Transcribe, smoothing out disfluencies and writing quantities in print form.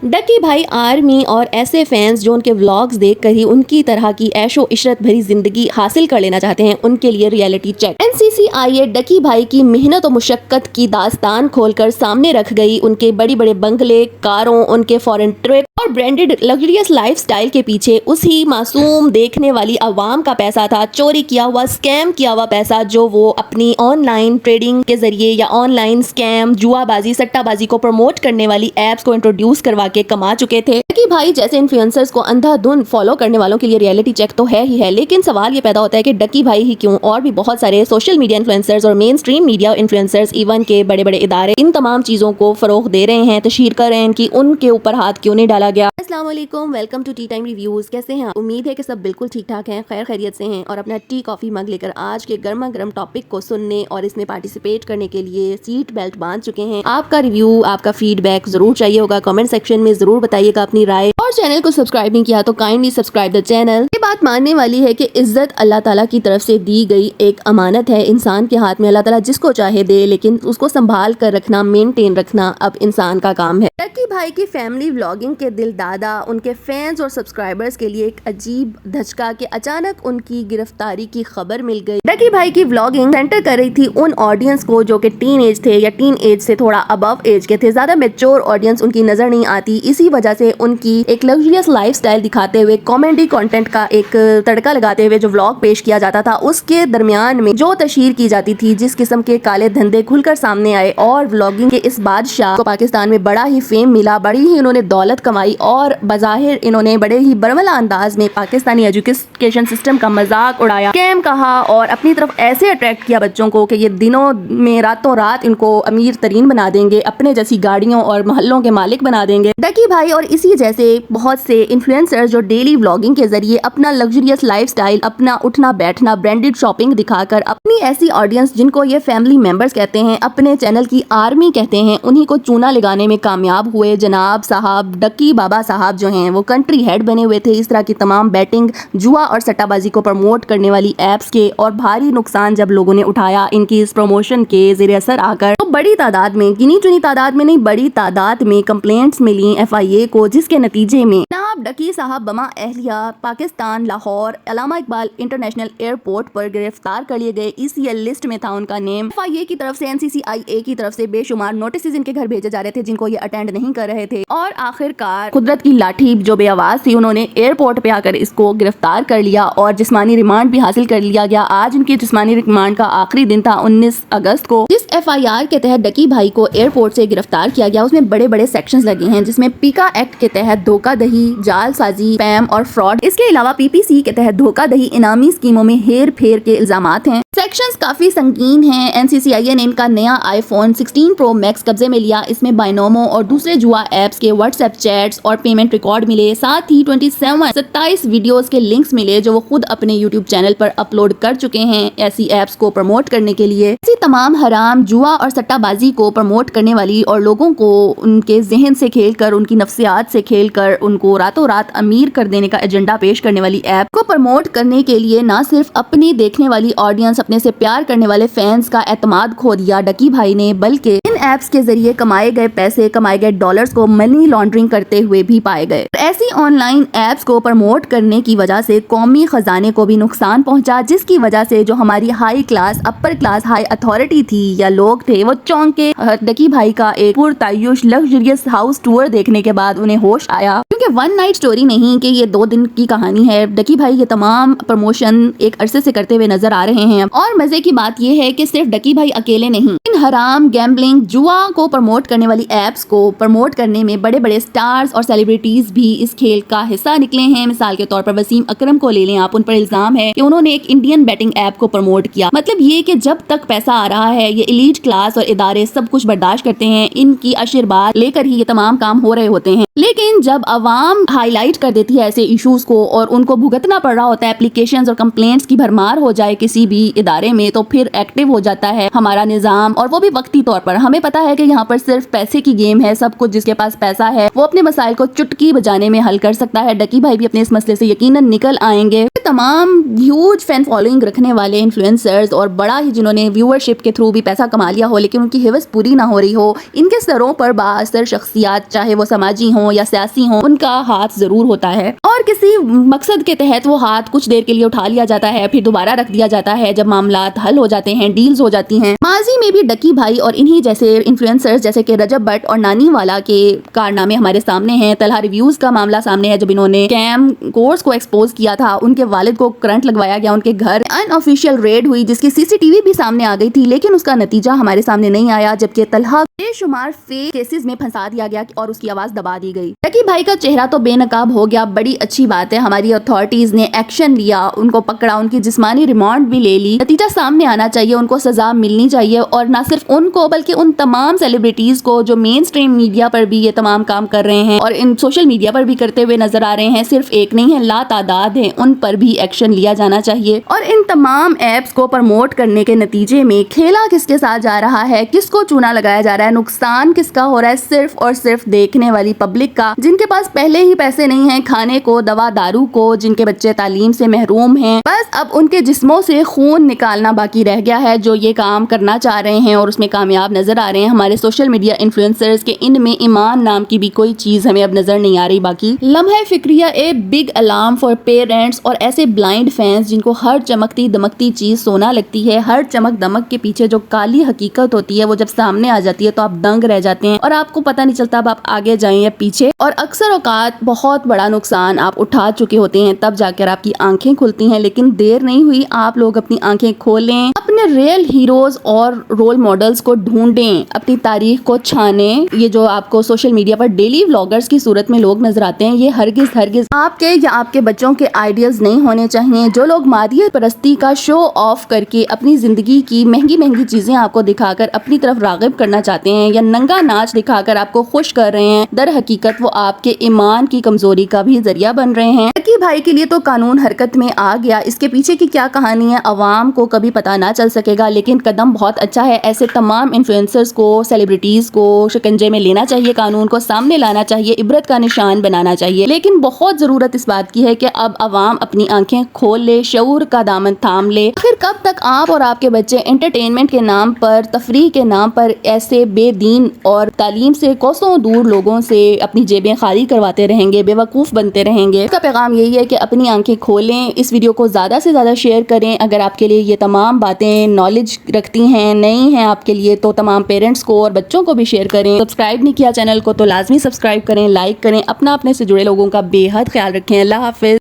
डकी भाई आर्मी और ऐसे फैंस जो उनके व्लॉग्स देखकर ही उनकी तरह की ऐशो इशरत भरी जिंदगी हासिल कर लेना चाहते हैं, उनके लिए रियलिटी चेक। एनसीसीआईए डकी भाई की मेहनत और मुशक्कत की दास्तान खोलकर सामने रख गई। उनके बड़ी बड़े बंगले, कारों, उनके फॉरेन ट्रिप और ब्रांडेड लग्जरियस लाइफस्टाइल के पीछे उसी मासूम देखने वाली अवाम का पैसा था, चोरी किया हुआ, स्कैम किया हुआ पैसा, जो वो अपनी ऑनलाइन ट्रेडिंग के जरिए या ऑनलाइन स्कैम, जुआबाजी, सट्टाबाजी को प्रमोट करने वाली एप्स को इंट्रोड्यूस करवा के कमा चुके थे। डकी भाई जैसे इन्फ्लुएंसर्स को अंधाधुंध फॉलो करने वालों के लिए रियलिटी चेक तो है ही है, लेकिन सवाल ये पैदा होता है कि डकी भाई ही क्यों, और भी बहुत सारे सोशल मीडिया इन्फ्लुएंसर्स और main stream media influencers, even के बड़े बड़े इदारे इन तमाम चीजों को फरोग दे रहे हैं, तशहीर कर रहे हैं कि उनके ऊपर हाथ क्यों नहीं डाला गया। अस्सलाम वालेकुम, welcome to tea time reviews. कैसे हैं? उम्मीद है कि सब बिल्कुल ठीक ठाक हैं, खैर खैरियत से हैं और अपना टी कॉफी मग लेकर आज के गर्मा गर्म टॉपिक को सुनने और इसमें पार्टिसिपेट करने के लिए सीट बेल्ट बांध चुके हैं। आपका रिव्यू, आपका फीडबैक जरूर चाहिए होगा, कमेंट सेक्शन में जरूर बताइएगा अपनी राय, और चैनल को सब्सक्राइब नहीं किया तो काइंडली सब्सक्राइब द चैनल। ये बात मानने वाली है कि इज्जत अल्लाह ताला की तरफ से दी गई एक अमानत है इंसान के हाथ में। अल्लाह ताला जिसको चाहे दे, लेकिन उसको संभाल कर रखना, मेंटेन रखना अब इंसान का काम है। डकी भाई की फैमिली व्लॉगिंग के दिल दादा उनके फैंस और सब्सक्राइबर्स के लिए एक अजीब धचका कि अचानक उनकी गिरफ्तारी की खबर मिल गई। डकी भाई की व्लॉगिंग सेंटर कर रही थी उन ऑडियंस को जो कि टीन एज थे या टीन एज से थोड़ा अबव एज के थे। ज्यादा मैच्योर ऑडियंस उनकी नजर नहीं आती, इसी वजह से उनकी एक लग्जरियस लाइफस्टाइल दिखाते हुए, कॉमेडी कंटेंट का एक तड़का लगाते हुए जो व्लॉग पेश किया जाता था, उसके दरमियान में जो तशहीर की जाती थी, जिस किस्म के काले धंधे खुलकर सामने आए और व्लॉगिंग के इस बादशाह को पाकिस्तान में बड़ा ही फेम मिला, बड़ी ही इन्होंने दौलत कमाई और बज़ाहिर इन्होंने बड़े ही बरमला अंदाज में पाकिस्तानी एजुकेशन सिस्टम का मजाक उड़ाया, स्कैम कहा और अपनी तरफ ऐसे अट्रैक्ट किया बच्चों को कि ये दिनों में रातों रात इनको अमीर तरीन बना देंगे, अपने जैसी गाड़ियों और महलों के मालिक बना देंगे। डकी भाई और इसी जैसे बहुत से इन्फ्लुएंसर्स जो डेली व्लॉगिंग के जरिए अपना लग्जरियस लाइफस्टाइल, अपना उठना बैठना, ब्रांडेड शॉपिंग दिखाकर अपनी ऐसी ऑडियंस जिनको ये फैमिली मेंबर्स कहते हैं, अपने चैनल की आर्मी कहते हैं, उन्हीं को चूना लगाने में कामयाब हुए। जनाब साहब डकी बाबा साहब जो हैं वो कंट्री हेड बने हुए थे इस तरह की तमाम बैटिंग, जुआ और सट्टाबाजी को प्रमोट करने वाली एप्स के, और भारी नुकसान जब लोगों ने उठाया इनकी इस प्रमोशन के ज़ेरे असर आकर, तो बड़ी तादाद में, गिनी चुनी तादाद में नहीं, बड़ी तादाद में कंप्लेंट्स मिली FIA को, जिसके नतीजे में जनाब डकी साहब बमा अहलिया पाकिस्तान लाहौर अल्लामा इकबाल इंटरनेशनल एयरपोर्ट पर गिरफ्तार कर लिए गए। ECL लिस्ट में था उनका नेम। FIA की तरफ से, NCCIA की तरफ से बेशुमार नोटिस इनके घर भेजे जा रहे थे जिनको ये अटेंड नहीं कर रहे थे, और आखिरकार कुदरत की लाठी जो बेआवाज थी, उन्होंने एयरपोर्ट पे आकर इसको गिरफ्तार कर लिया और जिस्मानी रिमांड भी हासिल कर लिया गया। आज इनकी जिस्मानी रिमांड का आखिरी दिन था 19 अगस्त को। जिस FIR के तहत डकी भाई को एयरपोर्ट से गिरफ्तार किया गया उसमें बड़े बड़े सेक्शंस लगे हैं, जिसमें पीका एक्ट के तहत धोखाधड़ी, जालसाजी, स्पैम और फ्रॉड, इसके अलावा PPC के तहत धोखाधड़ी, इनामी स्कीमों में हेर फेर के इल्जामात हैं। सेक्शंस काफी संगीन हैं। NCCIA ने इनका नया iPhone 16 Pro Max कब्जे में लिया। इसमें बाइनोमो और दूसरे जुआ एप्स के WhatsApp चैट्स और पेमेंट रिकॉर्ड मिले। साथ ही 27 वीडियोस के लिंक्स मिले जो वो खुद अपने YouTube चैनल पर अपलोड कर चुके हैं ऐसी एप्स को प्रमोट करने के लिए। ऐसी तमाम हराम, जुआ और सट्टाबाजी को प्रमोट करने वाली और लोगों को उनके जहन से खेलकर, उनकी नफ्सियात से खेलकर उनको रातों रात अमीर कर देने का एजेंडा पेश करने वाली ऐप को प्रमोट करने के लिए न सिर्फ अपनी देखने वाली ऑडियंस, अपने से प्यार करने वाले फैंस का एतमाद खो दिया डकी भाई ने, बल्कि इन एप्स के जरिए कमाए गए पैसे, कमाए गए डॉलर्स को मनी लॉन्ड्रिंग करते हुए भी पाए गए। ऐसी ऑनलाइन एप्स को प्रमोट करने की वजह से कौमी खजाने को भी नुकसान पहुंचा, जिसकी वजह से जो हमारी high class, upper class, high authority थी या लोग थे, वो चौंके। डकी भाई का एक पुरतायुश लग्जरियस हाउस टूर देखने के बाद उन्हें होश आया, क्योंकि वन नाइट स्टोरी नहीं कि ये 2 दिन की कहानी है। डकी भाई ये तमाम प्रमोशन एक अरसे से करते हुए नजर आ रहे हैं, और मजे की बात ये है कि सिर्फ डकी भाई अकेले नहीं, इन हराम, गैम्बलिंग, जुआ को प्रमोट करने वाली एप्स को प्रमोट करने में बड़े बड़े स्टार्स और सेलिब्रिटीज भी इस खेल का हिस्सा निकले हैं। मिसाल के तौर पर वसीम अकरम को ले लें आप, उन पर इल्जाम है कि उन्होंने एक इंडियन बैटिंग ऐप को प्रमोट किया। मतलब ये कि जब तक पैसा आ रहा है, ये एलीट क्लास और इदारे सब कुछ बर्दाश्त करते हैं, इनकी आशीर्वाद लेकर ही ये तमाम काम हो रहे होते हैं। लेकिन जब अवाम हाईलाइट कर देती है ऐसे इश्यूज को और उनको भुगतना पड़ रहा होता है, एप्लीकेशंस और कंप्लेंट्स की भरमार हो जाए किसी भी इदारे में, तो फिर एक्टिव हो जाता है हमारा निजाम, और वो भी वक्ती तौर पर। हमें उन्हें पता है कि यहाँ पर सिर्फ पैसे की गेम है, सब कुछ जिसके पास पैसा है वो अपने मसाइल को चुटकी बजाने में हल कर सकता है। डकी भाई भी अपने इस मसले से यकीनन निकल आएंगे। तमाम ह्यूज फैन फॉलोइंग रखने वाले इन्फ्लुएंसर्स और बड़ा ही जिन्होंने व्यूअरशिप के थ्रू भी पैसा कमा लिया हो लेकिन उनकी हिवस पूरी ना हो रही हो, इनके सरों पर बाअसर शख्सियात चाहे वो समाजी हों या सियासी हों, उनका हाथ जरूर होता है और किसी मकसद के तहत वो हाथ कुछ देर के लिए उठा लिया जाता है, फिर दोबारा रख दिया जाता है जब मामलात हल हो जाते हैं, डील्स हो जाती हैं। माजी में भी डकी भाई और इन्हीं जैसे इन्फ्लुएंसर्स जैसे कि रजब भट्ट और नानी वाला के कारनामे हमारे सामने हैं। तलहा रिव्यूज का मामला सामने है, जब इन्होंने कैम कोर्स को एक्सपोज किया था, उनके वालिद को करंट लगवाया गया, उनके घर अनऑफिशियल रेड हुई जिसकी सीसीटीवी भी सामने आ गई थी लेकिन उसका नतीजा हमारे सामने नहीं आया, जबकि तलहा बेशुमार फेक केसेस में फंसा दिया गया और उसकी आवाज दबा दी गई। डकी भाई का चेहरा तो बेनकाब हो गया, बड़ी अच्छी बात है, हमारी अथॉरिटीज ने एक्शन लिया, उनको पकड़ा, उनकी जिस्मानी रिमांड भी ले ली। नतीजा सामने आना चाहिए, उनको सजा मिलनी चाहिए और न सिर्फ उनको बल्कि उन तमाम सेलिब्रिटीज को जो मेन स्ट्रीम मीडिया पर भी ये तमाम काम कर रहे हैं और इन सोशल मीडिया पर भी करते हुए नजर आ रहे हैं, सिर्फ एक नहीं है, लातादाद है, उन पर भी एक्शन लिया जाना चाहिए। और इन तमाम एप्स को प्रमोट करने के नतीजे में खेला किसके साथ जा रहा है, किसको चूना लगाया जा रहा है, नुकसान किसका हो रहा है, सिर्फ और सिर्फ देखने वाली पब्लिक का, जिनके पास पहले ही पैसे नहीं है खाने को, दवा दारू को, जिनके बच्चे तालीम से महरूम हैं, बस अब उनके जिस्मों से खून निकालना बाकी रह गया है, जो ये काम करना चाह रहे हैं और उसमें कामयाब नजर आ रहे हैं हमारे सोशल मीडिया इन्फ्लुएंसर्स के। इनमें ईमान नाम की भी कोई चीज हमें अब नजर नहीं आ रही। बाकी लम्हा फिक्रिया a big alarm for parents और ऐसे ब्लाइंड फैंस जिनको हर चमकती दमकती चीज सोना लगती है, हर चमक दमक के पीछे जो काली हकीकत होती है वो जब सामने आ जाती है तो आप दंग रह जाते हैं और आपको पता नहीं चलता अब आप आगे जाएं या पीछे, और अक्सर औकात बहुत बड़ा नुकसान आप उठा चुके होते हैं, तब जाकर आपकी आंखें खुलती हैं। लेकिन देर नहीं हुई, आप लोग अपनी आंखें खोलें, अपने रियल हीरोज और रोल मॉडल्स को ढूंढें, अपनी तारीख को छानें। ये जो आपको सोशल मीडिया पर डेली व्लॉगर्स की सूरत में लोग नजर आते हैं, ये हरगिज आपके या आपके बच्चों के आइडियाज नहीं होने चाहिए। जो लोग मादियत परस्ती का शो ऑफ करके अपनी जिंदगी की महंगी महंगी चीजें आपको दिखाकर अपनी तरफ रागिब करना चाहते हैं या नंगा नाच दिखाकर आपको खुश कर रहे हैं, दर हकीकत वो आपके ईमान की कमजोरी का भी जरिया बन रहे हैं। डकी भाई के लिए तो कानून हरकत में आ गया, इसके पीछे की क्या कहानी है अवाम को कभी पता ना चल सकेगा, लेकिन कदम बहुत अच्छा है। ऐसे तमाम इन्फ्लुएंसर्स को, सेलिब्रिटीज को शिकंजे में लेना चाहिए, कानून को सामने लाना चाहिए, इबरत का निशान बनाना चाहिए। लेकिन बहुत जरूरत इस बात की है कि अब अवाम अपनी आंखें खोल ले, शऊर का दामन थाम ले। फिर कब तक आप और आपके बच्चे एंटरटेनमेंट के नाम पर, तफरीह के नाम पर ऐसे बेदीन और तालीम से कोसों दूर लोगों से अपनी जेबें खाली करवाते रहेंगे, बेवकूफ़ बनते रहेंगे। इसका पैगाम यही है कि अपनी आंखें खोलें, इस वीडियो को ज़्यादा से ज़्यादा शेयर करें। अगर आपके लिए ये तमाम बातें नॉलेज रखती हैं, नहीं हैं आपके लिए, तो तमाम पेरेंट्स को और बच्चों को भी शेयर करें। सब्सक्राइब नहीं किया चैनल को तो लाजमी सब्सक्राइब करें, लाइक करें, अपने से जुड़े लोगों का बेहद ख्याल रखें। अल्लाह हाफिज़।